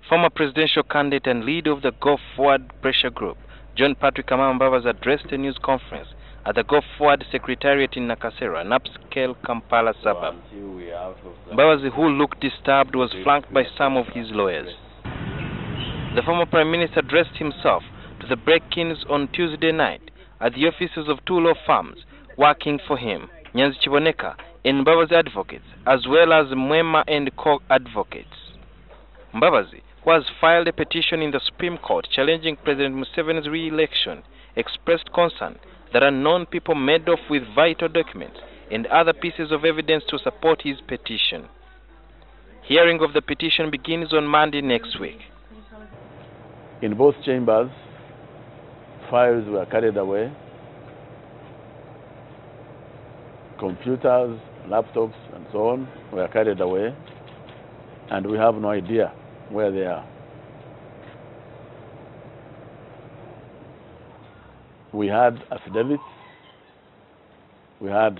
Former presidential candidate and leader of the Go Forward pressure group, John Patrick Amama Mbabazi, addressed a news conference at the Go Forward Secretariat in Nakasero, an upscale Kampala suburb. Mbabazi, who looked disturbed, was flanked by some of his lawyers. The former Prime Minister addressed himself to the break-ins on Tuesday night at the offices of two law firms working for him, Nyanzi Chiboneka and Mbabazi Advocates, as well as Mwema and Co Advocates. Mbabazi, who has filed a petition in the Supreme Court challenging President Museveni's re-election, expressed concern that unknown people made off with vital documents and other pieces of evidence to support his petition. Hearing of the petition begins on Monday next week. In both chambers, files were carried away, computers, laptops, and so on were carried away, and we have no idea where they are. We had affidavits, we had,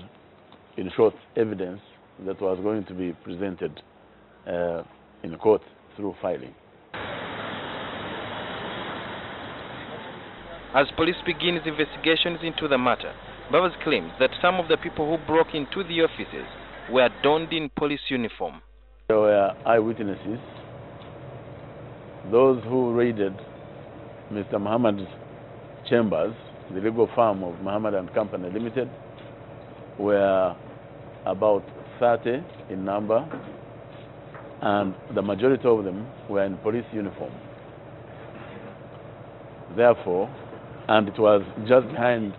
in short, evidence that was going to be presented in court through filing. As police begins investigations into the matter, Mbabazi claims that some of the people who broke into the offices were donned in police uniform. There were eyewitnesses. Those who raided Mr. Muhammad's chambers, the legal firm of Muhammad and Company Limited, were about 30 in number, and the majority of them were in police uniform. Therefore, and it was just behind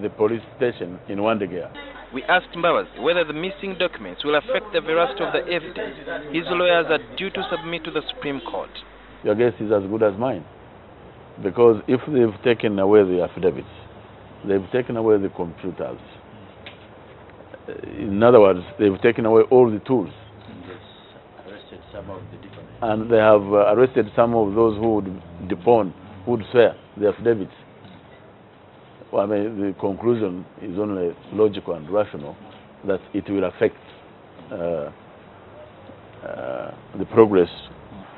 the police station in Wandegea. We asked Mbabazi whether the missing documents will affect the veracity of the evidence his lawyers are due to submit to the Supreme Court. Your guess is as good as mine, because if they've taken away the affidavits, they've taken away the computers. In other words, they've taken away all the tools. Yes, arrested some of the different. And they have arrested some of those who would depone, who would swear the affidavits. Well, I mean, the conclusion is only logical and rational that it will affect the progress.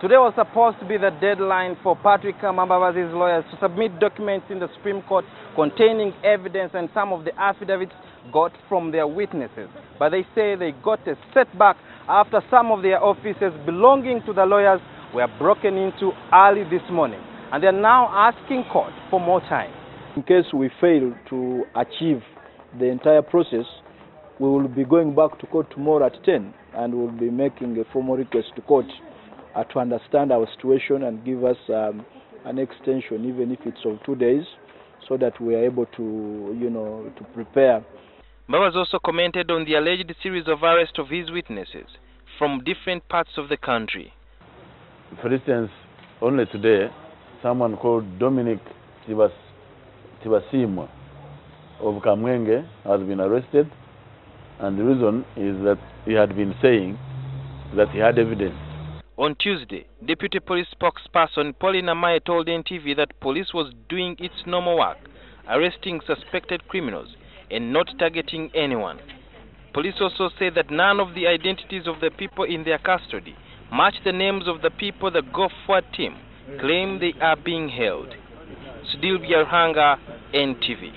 Today was supposed to be the deadline for Patrick Mbabazi's lawyers to submit documents in the Supreme Court containing evidence and some of the affidavits got from their witnesses. But they say they got a setback after some of their offices belonging to the lawyers were broken into early this morning. And they are now asking court for more time. In case we fail to achieve the entire process, we will be going back to court tomorrow at 10, and we'll be making a formal request to court to understand our situation and give us an extension, even if it's of 2 days, so that we are able to, to prepare. Mbabazi also commented on the alleged series of arrests of his witnesses from different parts of the country. For instance, only today, someone called Dominic Tibasimwa of Kamwenge has been arrested, and the reason is that he had been saying that he had evidence. On Tuesday, Deputy Police Spokesperson Pauline Amaye told NTV that police was doing its normal work, arresting suspected criminals and not targeting anyone. Police also said that none of the identities of the people in their custody match the names of the people the Go Forward team claim they are being held. Sudil Biarhanga, NTV.